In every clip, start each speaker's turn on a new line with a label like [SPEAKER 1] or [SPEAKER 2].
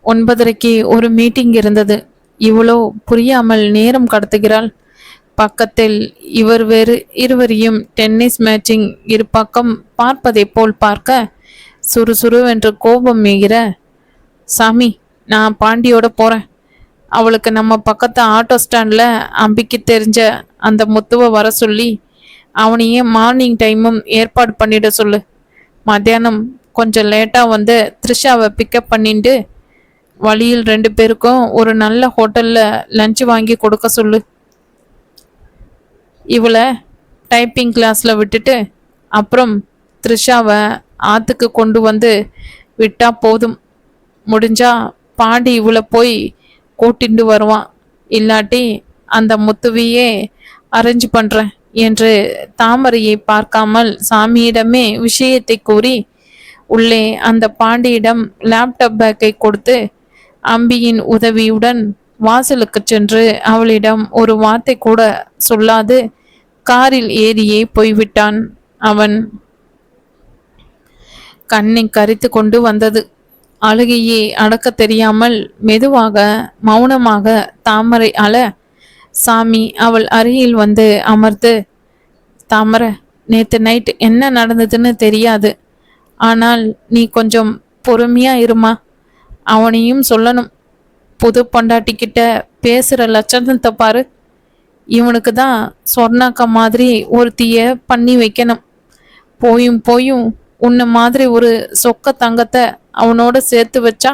[SPEAKER 1] 9:30க்கு ஒரு மீட்டிங் இருந்தது. இவ்வளோ புரியாமல் நேரம் கடத்துகிறாள். பக்கத்தில் இவர் வேறு இருவரையும் டென்னிஸ் மேட்சிங் இரு பக்கம் பார்ப்பதை போல் பார்க்க சுறுசுறுவென்று கோபம் மீகிற, சாமி, நான் பாண்டியோட போறேன். அவளுக்கு நம்ம பக்கத்து ஆட்டோ ஸ்டாண்டில் அம்பிக்கு தெரிஞ்ச அந்த முத்துவை வர சொல்லி அவனையே மார்னிங் டைமும் ஏற்பாடு பண்ணிட சொல்லு. மத்தியானம் கொஞ்சம் லேட்டாக வந்து த்ரிஷாவை பிக்கப் பண்ணிட்டு வழியில் 2 பேருக்கும் ஒரு நல்ல ஹோட்டலில் லஞ்சு வாங்கி கொடுக்க சொல்லு. இவளை டைப்பிங் கிளாஸில் விட்டுட்டு அப்புறம் த்ரிஷாவை ஆற்றுக்கு கொண்டு வந்து விட்டா போதும். முடிஞ்சா பாண்டி இவளை போய் கூட்டிட்டு வருவான். இல்லாட்டி அந்த முத்துவையே அரேஞ்ச் பண்ணுறேன் என்று தாமரையை பார்க்காமல் சாமியிடமே விஷயத்தை கூறி உள்ளே அந்த பாண்டியிடம் லேப்டாப் பேக்கை கொடுத்து அம்பியின் உதவியுடன் வாசலுக்கு சென்று அவளிடம் ஒரு வார்த்தை கூட சொல்லாது காரில் ஏறியே போய்விட்டான். அவன் கண்ணை கரித்து கொண்டு வந்தது. அழுகையை அடக்க தெரியாமல் மெதுவாக மௌனமாக தாமரை அழ சாமி அவள் அருகில் வந்து அமர்ந்து, தாமரை, நேற்று நைட் என்ன நடந்ததுன்னு தெரியாது. ஆனால் நீ கொஞ்சம் பொறுமையா இருமா. அவனையும் சொல்லணும். புது பொண்டாட்டிக்கிட்ட பேசுகிற லட்சணத்தை பாரு. இவனுக்கு தான் சொர்ணாக்கா மாதிரி ஒருத்திய பண்ணி வைக்கணும். போயும் போயும் உன்ன மாதிரி ஒரு சொக்க தங்கத்தை அவனோட சேர்த்து வச்சா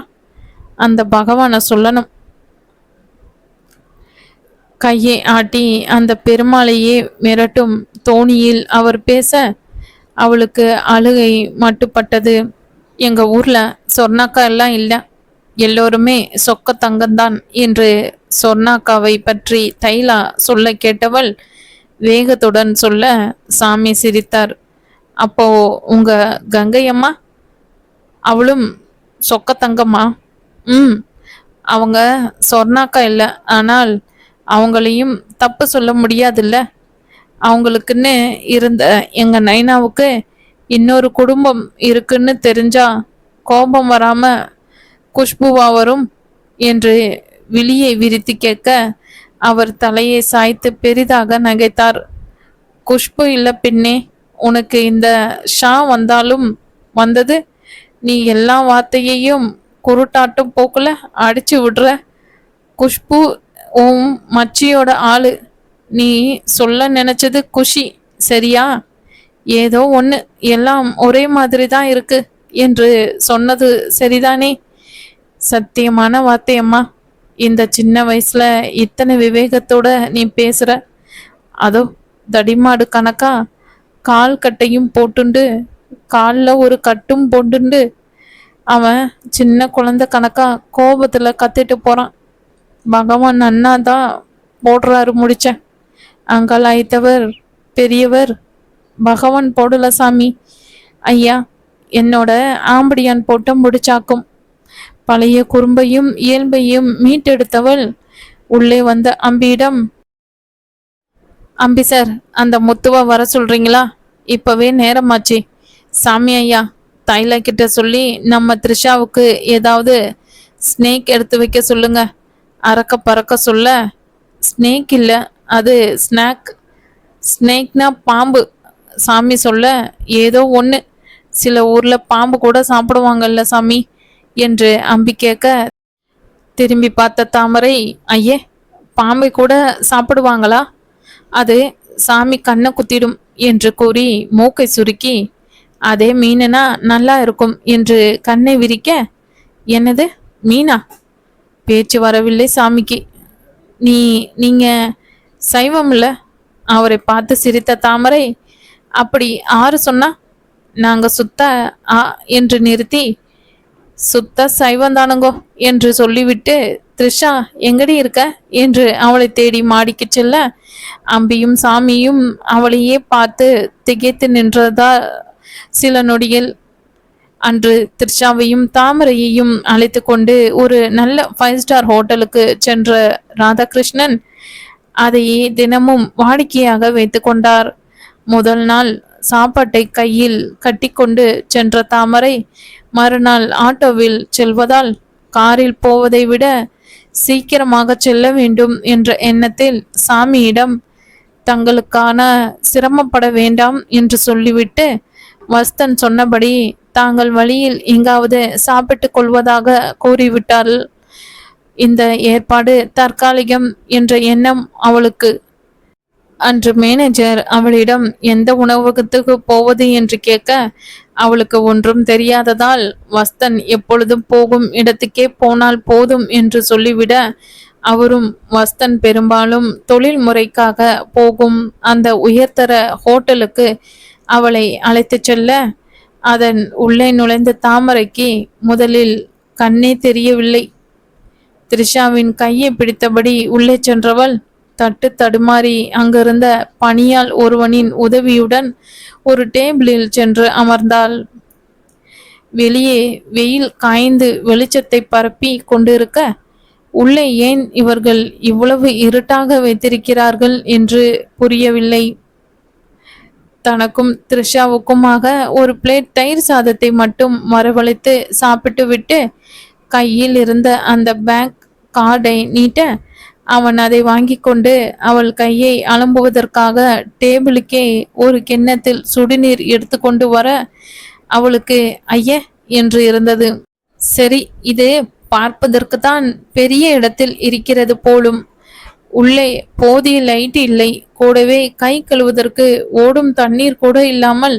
[SPEAKER 1] அந்த பகவானை சொல்லணும். கையை ஆட்டி அந்த பெருமாளையே மிரட்டும் தோணியில் அவர் பேச அவளுக்கு அழுகை மட்டுப்பட்டது. எங்க ஊர்ல சொர்ணாக்கா எல்லாம் இல்லை, எல்லோருமே சொக்க தங்கம்தான் என்று சொர்ணாக்காவை பற்றி தைலா சொல்ல கேட்டவள் வேகத்துடன் சொல்ல சாமி சிரித்தார். அப்போ உங்க கங்கையம்மா அவளும் சொக்க தங்கம்மா? அவங்க சொர்ணாக்கா இல்லை, ஆனால் அவங்களையும் தப்பு சொல்ல முடியாதுல்ல. அவங்களுக்குன்னு இருந்த எங்க நைனாவுக்கு இன்னொரு குடும்பம் இருக்குன்னு தெரிஞ்சா கோபம் வராம குஷ்புவா வரும் என்று விழியை விரித்து கேட்க அவர் தலையை சாய்த்து பெரிதாக நகைத்தார். குஷ்பு இல்லை பின்னே, உனக்கு இந்த ஷா வந்தாலும் வந்தது. நீ எல்லா வார்த்தையையும் குருட்டாட்டும் போக்குல அடிச்சு விடுற. குஷ்பு உன் மச்சியோட ஆளு. நீ சொல்ல நினைச்சது குஷி, சரியா? ஏதோ ஒன்று, எல்லாம் ஒரே மாதிரி தான் இருக்கு என்று சொன்னது சரிதானே? சத்தியமான வார்த்தையம்மா. இந்த சின்ன வயசுல இத்தனை விவேகத்தோட நீ பேசுற. அதோ தடிமாடு கணக்கா கால் கட்டையும் போட்டுண்டு காலில் ஒரு கட்டும் போட்டுண்டு அவன் சின்ன குழந்தை கணக்கா கோபத்துல கத்திட்டு போறான். பகவான் அண்ணா தான் போடுறாரு முடிச்சேன். அங்கால் ஆயித்தவர் பெரியவர் பகவான் போடல சாமி. ஐயா, என்னோட ஆம்படியான் போட்ட முடிச்சாக்கும். பழைய குறும்பையும் இயல்பையும் மீட்டெடுத்தவள் உள்ளே வந்த அம்பியிடம், அம்பி சார், அந்த முத்துவா வர சொல்றீங்களா? இப்பவே நேரமாச்சு. சாமி ஐயா, தைலா கிட்ட சொல்லி நம்ம த்ரிஷாவுக்கு ஏதாவது ஸ்னேக் எடுத்து வைக்க சொல்லுங்க. அறக்க பறக்க சொல்ல, ஸ்னேக் இல்லை, அது ஸ்நாக். ஸ்னேக்னா பாம்பு. சாமி சொல்ல, ஏதோ ஒன்று. சில ஊரில் பாம்பு கூட சாப்பிடுவாங்கல்ல சாமி என்று அம்பி கேட்க திரும்பி பார்த்த தாமரை, ஐயே, பாம்பை கூட சாப்பிடுவாங்களா? அது சாமி கண்ணை குத்திடும் என்று கூறி மூக்கை சுருக்கி, அதே மீனா நல்லா இருக்கும் என்று கண்ணை விரிக்க, என்னது மீனா? பேச்சு வரவில்லை சாமிக்கு. நீங்க சைவம் இல்லை? அவரை பார்த்து சிரித்த தாமரை, அப்படி ஆறு சொன்னா? நாங்க சுத்த என்று நிறுத்தி, சுத்த சைவந்தானுங்கோ என்று சொல்லிவிட்டு, த்ரிஷா எங்கடி இருக்க என்று அவளை தேடி மாடிக்கு செல்ல அம்பியும் சாமியும் அவளையே பார்த்து திகைத்து நின்றதா சில நொடியில். அன்று த்ரிஷாவையும் தாமரையையும் அழைத்து கொண்டு ஒரு நல்ல 5 ஸ்டார் ஹோட்டலுக்கு சென்ற ராதாகிருஷ்ணன் அதையே தினமும் வாடிக்கையாக வைத்து கொண்டார். முதல் நாள் சாப்பாட்டை கையில் கட்டி கொண்டு சென்ற தாமரை மறுநாள் ஆட்டோவில் செல்வதால் காரில் போவதை விட சீக்கிரமாக செல்ல வேண்டும் என்ற எண்ணத்தில் சாமியிடம் தங்களுக்கான சிரமப்பட வேண்டாம் என்று சொல்லிவிட்டு வஸ்தன் சொன்னபடி தாங்கள் வழியில் எங்காவது சாப்பிட்டுக் கொள்வதாக கூறிவிட்டாள். இந்த ஏற்பாடு தற்காலிகம் என்ற எண்ணம் அவளுக்கு. அன்று மேனேஜர் அவளிடம் எந்த உணவகத்துக்கு போவது என்று கேட்க அவளுக்கு ஒன்றும் தெரியாததால் வஸ்தன் எப்பொழுதும் போகும் இடத்துக்கே போனால் போதும் என்று சொல்லிவிட அவரும் வஸ்தன் பெரும்பாலும் தொழில் முறைக்காக போகும் அந்த உயர்தர ஹோட்டலுக்கு அவளை அழைத்து செல்ல அதன் உள்ளே நுழைந்த தாமரைக்கு முதலில் கண்ணே தெரியவில்லை. த்ரிஷாவின் கையை பிடித்தபடி உள்ளே சென்றவள் தட்டு தடுமாறி அங்கிருந்த பணியால் ஒருவனின் உதவியுடன் ஒரு டேபிளில் சென்று அமர்ந்தாள். வெளியே வெயில் காய்ந்து வெளிச்சத்தை பரப்பி கொண்டிருக்க உள்ளே ஏன் இவர்கள் இவ்வளவு இருட்டாக வைத்திருக்கிறார்கள் என்று புரியவில்லை. தனக்கும் த்ரிஷாவுக்குமாக ஒரு பிளேட் தயிர் சாதத்தை மட்டும் வரவழைத்து சாப்பிட்டு விட்டு கையில் இருந்த அந்த பேங்க் கார்டை நீட்ட அவன் அதை வாங்கி கொண்டு அவள் கையை அலம்புவதற்காக டேபிளுக்கே ஒரு கிண்ணத்தில் சுடுநீர் எடுத்து கொண்டு வர அவளுக்கு ஐய என்று இருந்தது. சரி, இது பார்ப்பதற்கு தான் பெரிய இடத்தில் இருக்கிறது போலும். உள்ளே போதிய லைட் இல்லை. கூடவே கை கழுவதற்கு ஓடும் தண்ணீர் கூட இல்லாமல்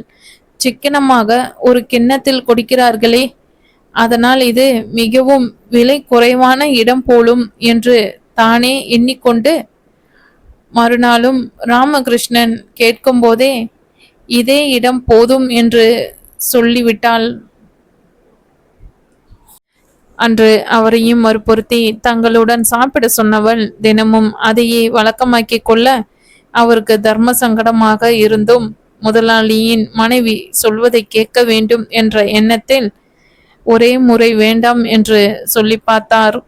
[SPEAKER 1] சிக்கனமாக ஒரு கிண்ணத்தில் கொடுக்கிறார்களே, அதனால் இது மிகவும் விலை குறைவான இடம் போலும் என்று தானே எண்ணிக்கொண்டு மறுநாளும் ராமகிருஷ்ணன் கேட்கும் போதே இதே இடம் போதும் என்று சொல்லிவிட்டாள். அன்று அவரையும் வற்புறுத்தி தங்களுடன் சாப்பிட சொன்னவள் தினமும் அதையே வழக்கமாக்கி கொள்ள அவருக்கு தர்ம சங்கடமாக இருந்தும் முதலாளியின் மனைவி சொல்வதை கேட்க வேண்டும் என்ற எண்ணத்தில் ஒரே முறை வேண்டாம் என்று சொல்லி பார்த்தார்.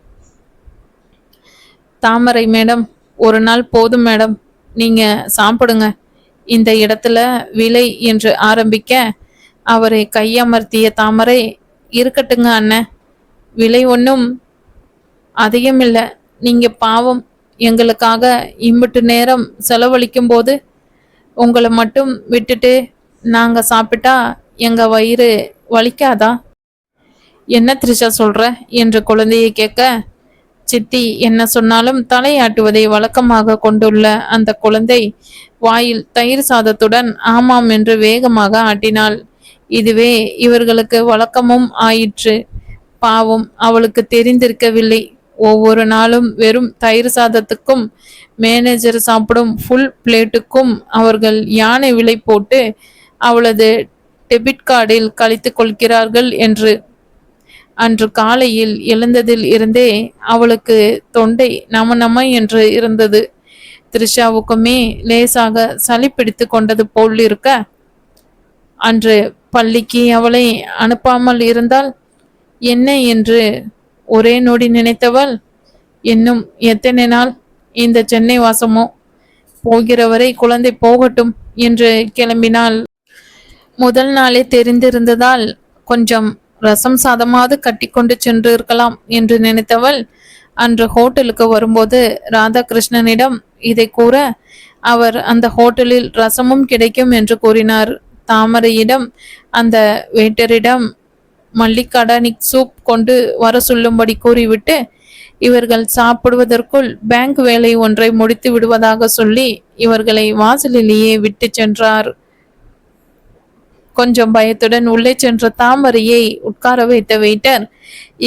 [SPEAKER 1] தாமரை மேடம், ஒரு நாள் போதும் மேடம், நீங்க சாப்பிடுங்க. இந்த இடத்துல விலை என்று ஆரம்பிக்க அவரை கையமர்த்திய தாமரை, இருக்கட்டுங்க அண்ணன், விலை ஒன்றும் அதிகமில்லை. நீங்க பாவம், எங்களுக்காக இம்பிட்டு நேரம் செலவழிக்கும் போது உங்களை மட்டும் விட்டுட்டு நாங்க சாப்பிட்டா எங்க வயிறு வலிக்காதா? என்ன த்ரிஷா சொல்ற என்று குழந்தையை கேட்க, சித்தி என்ன சொன்னாலும் தலையாட்டுவதை வழக்கமாக கொண்டுள்ள அந்த குழந்தை வாயில் தயிர் சாதத்துடன் ஆமாம் என்று வேகமாக ஆட்டினாள். இதுவே இவர்களுக்கு வழக்கமும் ஆயிற்று. பாவம், அவளுக்கு தெரிந்திருக்கவில்லை. ஒவ்வொரு நாளும் வெறும் தயிர் சாதத்துக்கும் மேனேஜர் சாப்பிடும் ஃபுல் பிளேட்டுக்கும் அவர்கள் யானை விலை போட்டு அவளது டெபிட் கார்டில் கழித்து கொள்கிறார்கள் என்று. அன்று காலையில் எழுந்ததில் இருந்தே அவளுக்கு தொண்டை நம என்று இருந்தது. த்ரிஷாவுக்குமே லேசாக சளி பிடித்து கொண்டது போல் இருக்க, அன்று பள்ளிக்கு அவளை அனுப்பாமல் இருந்தால் என்ன என்று ஒரே நொடி நினைத்தவள், இன்னும் எத்தனை நாள் இந்த சென்னை வாசமோ, போகிறவரை குழந்தை போகட்டும் என்று கிளம்பினாள். முதல் நாளே தெரிந்திருந்ததால் கொஞ்சம் ரசம் சாதமாவது கட்டி கொண்டு சென்று இருக்கலாம் என்று நினைத்தவள் அன்று ஹோட்டலுக்கு வரும்போது ராதாகிருஷ்ணனிடம் இதை கூற அவர் அந்த ஹோட்டலில் ரசமும் கிடைக்கும் என்று கூறினார். தாமரையிடம் அந்த வெயிட்டரிடம் மல்லிகடானிக் சூப் கொண்டு வர சொல்லும்படி கூறிவிட்டு இவர்கள் சாப்பிடுவதற்குள் பேங்க் வேலை ஒன்றை முடித்து விடுவதாக சொல்லி இவர்களை வாசலிலேயே விட்டு சென்றார். கொஞ்சம் பயத்துடன் உள்ளே சென்ற தாமரையை உட்கார வைத்த வெயிட்டர்,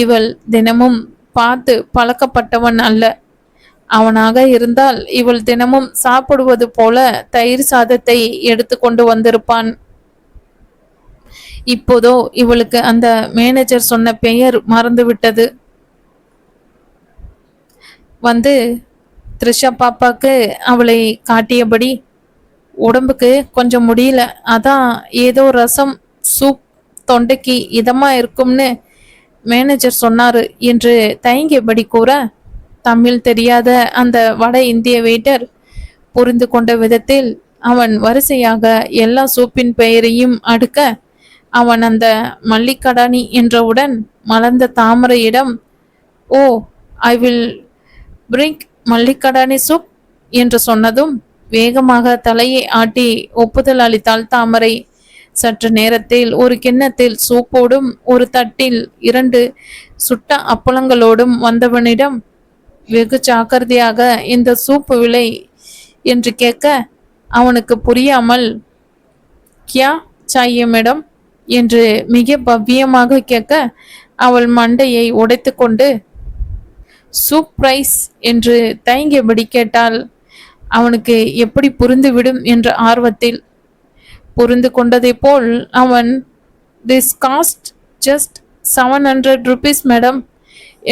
[SPEAKER 1] இவள் தினமும் பார்த்து பழக்கப்பட்டவன் அல்ல. அவனாக இருந்தால் இவள் தினமும் சாப்பிடுவது போல தயிர் சாதத்தை எடுத்து கொண்டு வந்திருப்பான். இப்போதோ இவளுக்கு அந்த மேனேஜர் சொன்ன பெயர் மறந்துவிட்டது. வந்து த்ரிஷா பாப்பாக்கு அவளை காட்டியபடி, உடம்புக்கு கொஞ்சம் முடியல, அதான் ஏதோ ரசம் சூப் தொண்டைக்கு இதமா இருக்கும்னு மேனேஜர் சொன்னாரு என்று தயங்கியபடி கூற, தமிழ் தெரியாத அந்த வட இந்திய வெயிட்டர் புரிந்து கொண்ட விதத்தில் அவன் வரிசையாக எல்லா சூப்பின் பெயரையும் அடுக்க அவன் அந்த மல்லிகடானி என்றவுடன் மலர்ந்த தாமரையிடம் ஓ, ஐ வில் பிரிங்க் மல்லிகடானி சூப் என்று சொன்னதும் வேகமாக தலையை ஆட்டி ஒப்புதல் அளித்தாள் தாமரை. சற்று நேரத்தில் ஒரு கிண்ணத்தில் சூப்போடும் ஒரு தட்டில் 2 சுட்ட அப்பளங்களோடும் வந்தவனிடம் வெகு ஜாக்கிரதையாக இந்த சூப்பு விலை என்று கேட்க அவனுக்கு புரியாமல் கியா சாயே மேடம் என்று மிக பவ்யமாக கேட்க அவள் மண்டையை உடைத்து கொண்டு சூப் பிரைஸ் என்று தயங்கியபடி கேட்டாள். அவனுக்கு எப்படி புரிந்துவிடும் என்ற ஆர்வத்தில். புரிந்து கொண்டதை போல் அவன் this cost just 700 rupees madam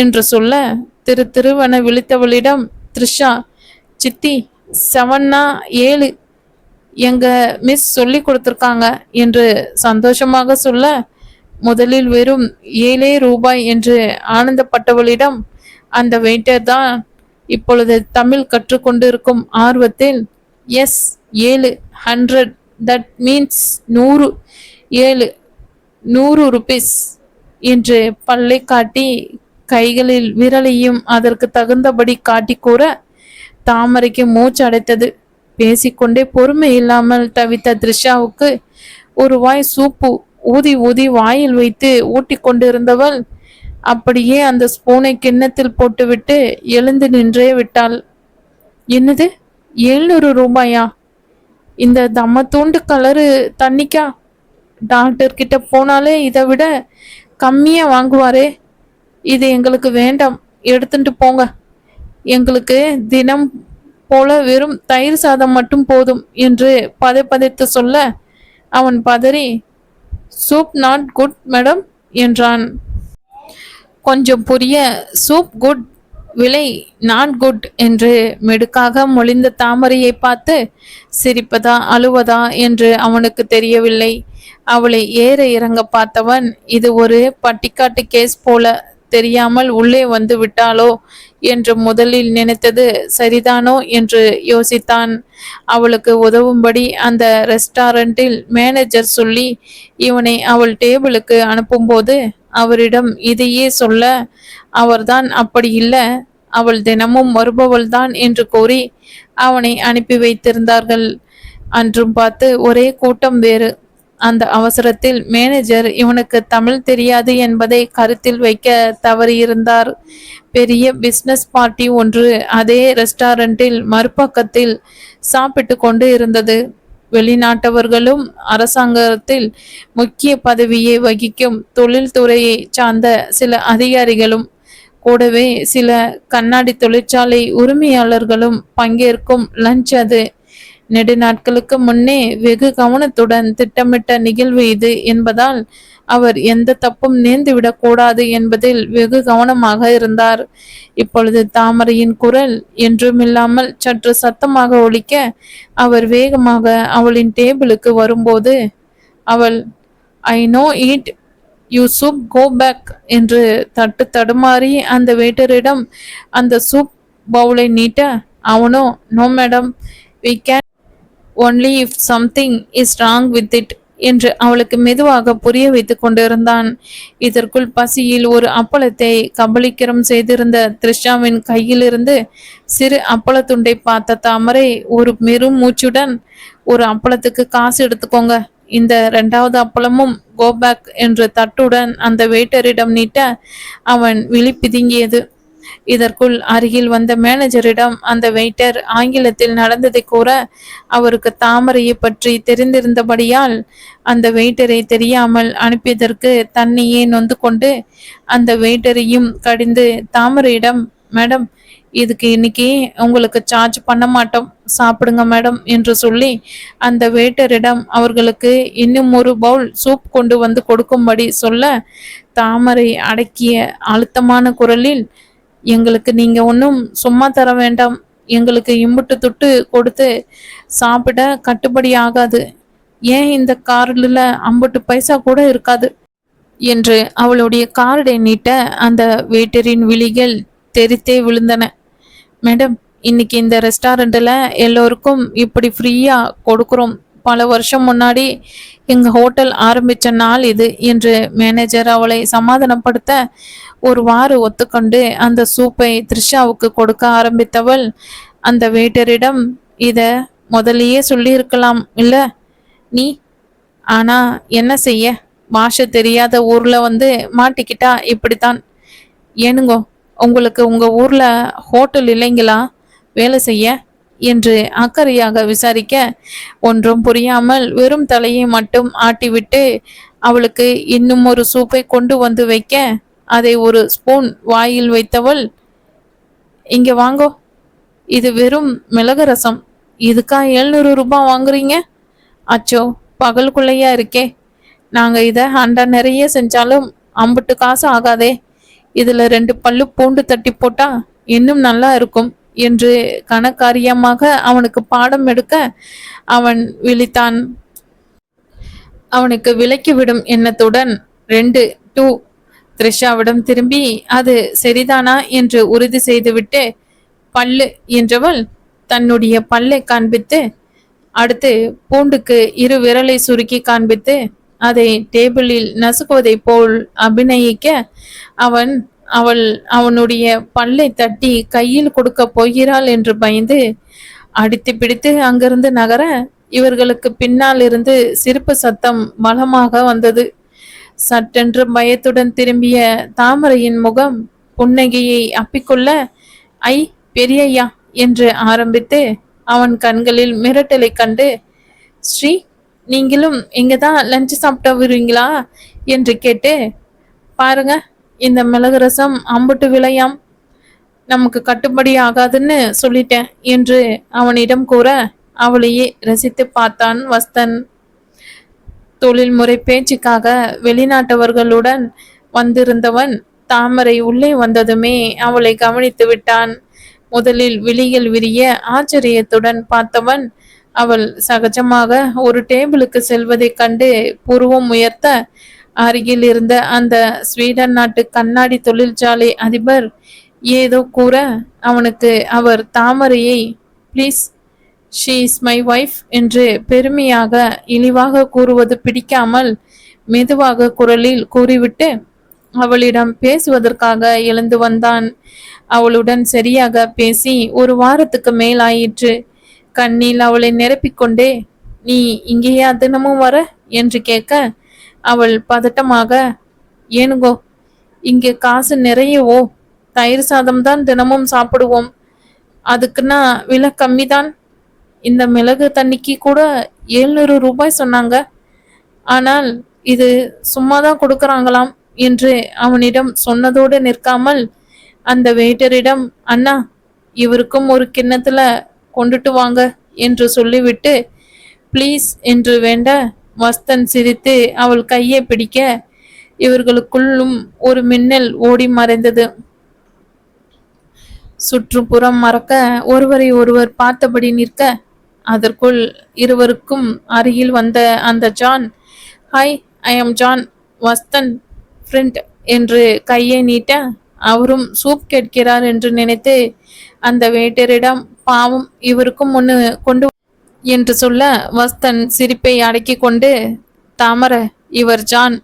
[SPEAKER 1] என்று சொல்ல திருவென விழித்தவளிடம் த்ரிஷா சித்தி 7னா 7 எங்க மிஸ் சொல்லி கொடுத்துருக்காங்க என்று சந்தோஷமாக சொல்ல முதலில் வெறும் 7 ரூபாய் என்று ஆனந்தப்பட்டவளிடம் அந்த வெயிட்டர் தான் இப்பொழுது தமிழ் கற்றுக்கொண்டு இருக்கும் ஆர்வத்தில் எஸ் 7 100 தட் மீன்ஸ் 100 7 rupees என்று பல்லை காட்டி கைகளில் விரலையும் அதற்கு தகுந்தபடி காட்டி கூற தாமரைக்கு மூச்சு அடைத்தது. பேசிக்கொண்டே பொறுமை இல்லாமல் தவித்த த்ரிஷாவுக்கு ஒரு வாய் சூப்பு ஊதி ஊதி வாயில் வைத்து ஊட்டி கொண்டிருந்தவள் அப்படியே அந்த ஸ்பூனை கிண்ணத்தில் போட்டுவிட்டு எழுந்து நின்றே விட்டாள். என்னது 700 ரூபாயா? இந்த தம்மத்தூண்டு கலரு தண்ணிக்கா? டாக்டர் கிட்ட போனாலே இதை விட கம்மியா வாங்குவாரே. இது எங்களுக்கு வேண்டாம், எடுத்துட்டு போங்க. எங்களுக்கு தினம் போல வெறும் தயிர் சாதம் மட்டும் போதும் என்று பதைத்து சொல்ல அவன் பதறி சூப் நாட் குட் மேடம் என்றான். கொஞ்சம் புரிய சூப் குட், விலை நாட் குட் என்று மெடுக்காக மொழிந்த தாமரையை பார்த்து சிரிப்பதா அழுவதா என்று அவனுக்கு தெரியவில்லை. அவளை ஏற இறங்க பார்த்தவன் இது ஒரு பட்டிக்காட்டு கேஸ் போல தெரியாமல் உள்ளே வந்து விட்டாளோ என்று முதலில் நினைத்தது சரிதானோ என்று யோசித்தான். அவளுக்கு உதவும்படி அந்த ரெஸ்டாரண்டில் மேனேஜர் சொல்லி இவனை அவள் டேபிளுக்கு அனுப்பும்போது அவரிடம் இதையே சொல்ல அவர்தான் அப்படி இல்லை, அவள் தினமும் வருபவள்தான் என்று கூறி அவனை அனுப்பி வைத்திருந்தார்கள். அன்றும் பார்த்து ஒரே கூட்டம் வேறு. அந்த அவசரத்தில் மேனேஜர் இவனுக்கு தமிழ் தெரியாது என்பதை கருத்தில் வைக்க தவறியிருந்தார். பெரிய பிசினஸ் பார்ட்டி ஒன்று அதே ரெஸ்டாரண்டில் மறுபக்கத்தில் சாப்பிட்டு கொண்டு இருந்தது. வெளிநாட்டவர்களும் அரசாங்கத்தில் முக்கிய பதவியை வகிக்கும் தொழில்துறையை சார்ந்த சில அதிகாரிகளும் கூடவே சில கண்ணாடி தொழிற்சாலை உரிமையாளர்களும் பங்கேற்கும் லஞ்ச் அது. நெடுநாட்களுக்கு முன்னே வெகு கவனத்துடன் திட்டமிட்ட நிகழ்வு இது என்பதால் அவர் எந்த தப்பும் நேர்ந்துவிடக் கூடாது என்பதில் வெகு கவனமாக இருந்தார். இப்பொழுது தாமரையின் குரல் என்றுமில்லாமல் சற்று சத்தமாக ஒலிக்க அவர் வேகமாக அவளின் டேபிளுக்கு வரும்போது அவள் I know it, you soup go back என்று தடுமாறி அந்த வெயிட்டரிடம் அந்த சூப் பவுலை நீட்ட அவனோ no madam, we can only if something is wrong with it என்று அவளுக்கு மெதுவாக புரிய வைத்து கொண்டிருந்தான். இதற்குள் பசியில் ஒரு அப்பளத்தை கபலீகரம் செய்திருந்த த்ரிஷாவின் கையிலிருந்து சிறு அப்பளத்துண்டை பார்த்த தாமரை ஒரு மெரும் மூச்சுடன் ஒரு அப்பளத்துக்கு காசு எடுத்துக்கோங்க, இந்த 2வது அப்பளமும் கோபேக் என்று தட்டுடன் அந்த வெயிட்டரிடம் நீட்ட அவன் விழி பிதுங்கியது. இதற்குள் அருகில் வந்த மேனேஜரிடம் அந்த வெயிட்டர் ஆங்கிலத்தில் நடந்ததை கூற அவருக்கு தாமரையை பற்றி தெரிந்திருந்தபடியால் அந்த வெயிட்டரை தெரியாமல் அனுப்பியதற்கு தன்னையே நொந்து கொண்டு அந்த வெயிட்டரையும் கடிந்து தாமரையிடம் மேடம், இதுக்கு இன்னைக்கு உங்களுக்கு சார்ஜ் பண்ண மாட்டோம், சாப்பிடுங்க மேடம் என்று சொல்லி அந்த வெயிட்டரிடம் அவர்களுக்கு இன்னும் ஒரு பவுல் சூப் கொண்டு வந்து கொடுக்கும்படி சொல்ல தாமரை அடக்கிய அழுத்தமான குரலில் எங்களுக்கு நீங்க ஒன்றும் சும்மா தர வேண்டாம், எங்களுக்கு இம்புட்டு துட்டு கொடுத்து சாப்பிட கட்டுப்படி ஆகாது, ஏன் இந்த கார்டில் 50 பைசா கூட இருக்காது என்று அவளுடைய கார்டை நீட்ட அந்த வெயிட்டரின் விழிகள் தெரித்தே விழுந்தன. மேடம், இன்னைக்கு இந்த ரெஸ்டாரண்ட்டில் எல்லோருக்கும் இப்படி ஃப்ரீயாக கொடுக்குறோம், பல வருஷம் முன்னாடி எங்க ஹோட்டல் ஆரம்பிச்ச நாள் இது என்று மேனேஜர் அவளை சமாதானப்படுத்த ஒருவாறு ஒத்துக்கொண்டு அந்த சூப்பை த்ரிஷாவுக்கு கொடுக்க ஆரம்பித்தவள் அந்த வெயிட்டரிடம், இத முதலியே சொல்லியிருக்கலாம் இல்ல நீ? ஆனா என்ன செய்ய, பாஷை தெரியாத ஊர்ல வந்து மாட்டிக்கிட்டா இப்படித்தான். ஏனுங்கோ, உங்களுக்கு உங்க ஊர்ல ஹோட்டல் இல்லைங்களா வேலை செய்ய என்று அக்கறையாக விசாரிக்க, ஒன்றும் புரியாமல் வெறும் தலையை மட்டும் ஆட்டிவிட்டு அவளுக்கு இன்னும் ஒரு சூப்பை கொண்டு வந்து வைக்க அதை ஒரு ஸ்பூன் வாயில் வைத்தவள், இங்க வாங்கோ, இது வெறும் மிளகு ரசம், இதுக்கா 700 ரூபாய் வாங்குறீங்க? அச்சோ, பகலுக்குள்ளையா இருக்கே, நாங்க இதை அண்டா நிறைய செஞ்சாலும் அம்புட்டு காசு ஆகாதே, இதுல 2 பல்லு பூண்டு தட்டி போட்டா இன்னும் நல்லா இருக்கும் என்று கணக்காரியமாக அவனுக்கு பாடம் எடுக்க அவன் விழித்தான். அவனுக்கு விலக்கிவிடும் எண்ணத்துடன் 2 2 த்ரிஷாவிடம் திரும்பி அது சரிதானா என்று உறுதி செய்துவிட்டு பல்லு என்றவள் தன்னுடைய பல்லை காண்பித்து, அடுத்து பூண்டுக்கு 2 விரலை சுருக்கி காண்பித்து அதை டேபிளில் நசுக்குவதை போல் அபிநயிக்க அவள் அவனுடைய பல்லை தட்டி கையில் கொடுக்க போகிறாள் என்று பயந்து அடித்து பிடித்து அங்கிருந்து நகர இவர்களுக்கு பின்னால் இருந்து சிரிப்பு சத்தம் பலமாக வந்தது. சட்டென்று பயத்துடன் திரும்பிய தாமரையின் முகம் புன்னகையை அப்பிக்கொள்ள, ஐ பெரியய்யா என்று ஆரம்பித்து அவன் கண்களில் மிரட்டலை கண்டு, ஸ்ரீ, நீங்களும் இங்கதான் லஞ்சு சாப்பிட்டு வருவீங்களா என்று கேட்டு, பாருங்க, இந்த மிளகு ரசம் அம்புட்டு விலையாம், நமக்கு கட்டுப்படி ஆகாதுன்னு சொல்லிட்டேன் என்று அவனிடம் கூற அவளையே ரசித்து பார்த்தான் வஸ்தன். தொழில்முறை பேச்சுக்காக வெளிநாட்டவர்களுடன் வந்திருந்தவன் தாமரை உள்ளே வந்ததுமே அவளை கவனித்து விட்டான். முதலில் விழிகள் விரிய ஆச்சரியத்துடன் பார்த்தவன் அவள் சகஜமாக ஒரு டேபிளுக்கு செல்வதைக் கண்டு புருவம் உயர்த்த, அருகில் இருந்த அந்த ஸ்வீடன் நாட்டு கண்ணாடி தொழிற்சாலை அதிபர் ஏதோ கூற அவனுக்கு அவர் தாமரையை please she is my wife என்று பெருமையாக இழிவாக கூறுவது பிடிக்காமல் மெதுவாக குரலில் கூறிவிட்டு அவளிடம் பேசுவதற்காக எழுந்து வந்தான். அவளுடன் சரியாக பேசி 1 வாரத்துக்கு மேல் ஆயிற்று. கண்ணில் அவளை நிரப்பிக்கொண்டே, நீ இங்கேயா தினமும் வர என்று கேட்க அவள் பதட்டமாக, ஏனுங்கோ, இங்கே காசு நிறையவோ, தயிர் சாதம் தான் தினமும் சாப்பிடுவோம், அதுக்குன்னா விலை கம்மிதான், இந்த மிளகு தண்ணிக்கு கூட 700 ரூபாய் சொன்னாங்க, ஆனால் இது சும்மாதான் கொடுக்கறாங்களாம் என்று அவனிடம் சொன்னதோடு நிற்காமல் அந்த வெயிட்டரிடம், அண்ணா, இவருக்கும் ஒரு கிண்ணத்துல கொண்டுட்டு வாங்க என்று சொல்லிவிட்டு ப்ளீஸ் என்று வேண்ட வஸ்தன் சிரித்து அவள் கையை பிடிக்க இவர்களுக்குள்ளும் ஒரு மின்னல் ஓடி மறைந்தது. சுற்றுப்புறம் மறக்க ஒருவரை ஒருவர் பார்த்தபடி நிற்க அதற்குள் இருவருக்கும் அருகில் வந்த அந்த John, hi, I am John, வஸ்தன் ஃப்ரெண்ட் என்று கையை நீட்ட அவரும் சூப் கேட்கிறார் என்று நினைத்து அந்த வெயிட்டரிடம், பாவம், இவருக்கும் ஒன்று கொண்டு என்று சொல்ல வஸ்தன் சிரிப்பை அடக்கி கொண்டு, தாமரை, இவர் ஜான்,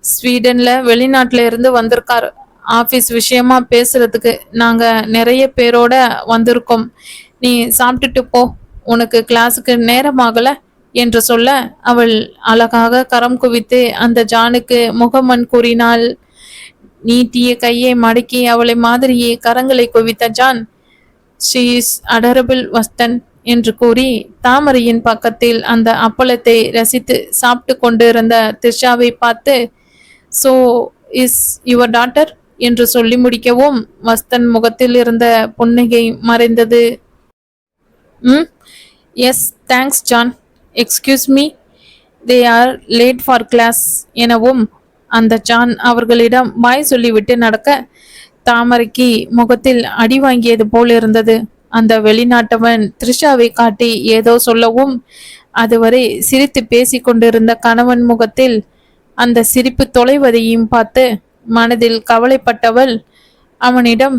[SPEAKER 1] ஸ்வீடன்ல வெளிநாட்டுல இருந்து வந்திருக்கார், ஆபீஸ் விஷயமா பேசுறதுக்கு நாங்க நிறைய பேரோட வந்திருக்கோம், நீ சாப்பிட்டுட்டு போ, உனக்கு கிளாஸுக்கு நேரமாகல என்று சொல்ல அவள் அழகாக கரம் குவித்து அந்த ஜானுக்கு முகமன் கூறினாள். நீட்டிய கையை மடக்கி அவளை மாதிரியே கரங்களை குவித்த ஜான், ஷீ இஸ் அடரபிள் வஸ்தன் என்று கூறி தாமரையின் பக்கத்தில் அந்த அப்பளத்தை ரசித்து சாப்பிட்டு கொண்டிருந்த த்ரிஷாவை பார்த்து, சோ இஸ் யுவர் டாட்டர் என்று சொல்லி முடிக்கவும் வஸ்தன் முகத்தில் இருந்த புன்னகை மறைந்தது. Yes, thanks John, excuse me, they are late for class எனவும் அந்த ஜான் அவர்களிடம் பாய் சொல்லிவிட்டு நடக்க தாமரைக்கு முகத்தில் அடி வாங்கியது போல் இருந்தது. அந்த வெளிநாட்டவன் த்ரிஷாவை காட்டி ஏதோ சொல்லவும் அதுவரை சிரித்து பேசி கொண்டிருந்த கணவன் முகத்தில் அந்த சிரிப்பு தொலைவதையும் பார்த்து மனதில் கவலைப்பட்டவள் அவனிடம்,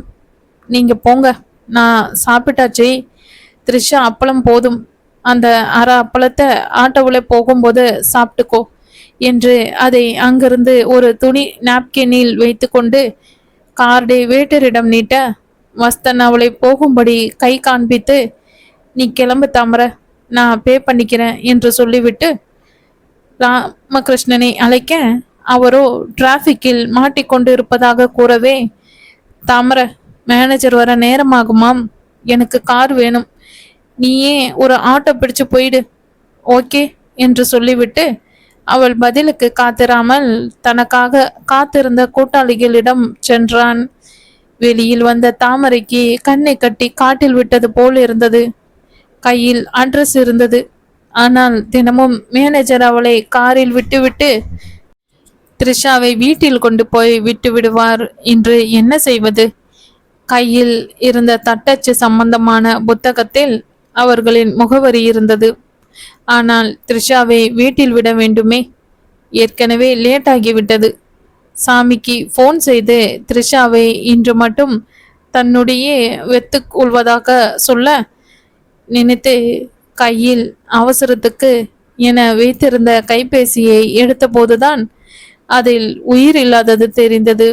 [SPEAKER 1] நீங்க போங்க, நான் சாப்பிட்டாச்சே, த்ரிஷா அப்பளம் போதும், அந்த அரை அப்பளத்தை ஆட்டோவில் போகும்போது சாப்பிட்டுக்கோ என்று அதை அங்கிருந்து ஒரு துணி நாப்கினில் வைத்து கொண்டு கார்டை வேட்டரிடம் நீட்ட வஸ்தன் அவளை போகும்படி கை காண்பித்து, நீ கிளம்பு தாமர, நான் பே பண்ணிக்கிறேன் என்று சொல்லிவிட்டு ராமகிருஷ்ணனை அழைக்க, அவரோ டிராஃபிக்கில் மாட்டிக்கொண்டு இருப்பதாக கூறவே, தாமர, மேனேஜர் வர நேரமாகுமாம், எனக்கு கார் வேணும், நீயே ஒரு ஆட்டோ பிடிச்சு போயிடு, ஓகே என்று சொல்லிவிட்டு அவள் பதிலுக்கு காத்திராமல் தனக்காக காத்திருந்த கூட்டாளிகளிடம் சென்றான். வெளியில் வந்த தாமரைக்கு கண்ணை கட்டி காட்டில் விட்டது போல் இருந்தது. கையில் அட்ரஸ் இருந்தது. ஆனால் தினமும் மேனேஜர் அவளை காரில் விட்டுவிட்டு த்ரிஷாவை வீட்டில் கொண்டு போய் விட்டு விடுவார். இன்று என்ன செய்வது? கையில் இருந்த தட்டச்சு சம்பந்தமான புத்தகத்தில் அவர்களின் முகவரி இருந்தது. ஆனால் த்ரிஷாவை வீட்டில் விட வேண்டுமே. ஏற்கனவே லேட் ஆகிவிட்டது. சாமிக்கு ஃபோன் செய்து த்ரிஷாவை இன்று மட்டும் தன்னுடைய வெத்து கொள்வதாக சொல்ல நினைத்து கையில் அவசரத்துக்கு என வைத்திருந்த கைபேசியை எடுத்தபோதுதான் அதில் உயிர் இல்லாதது தெரிந்தது.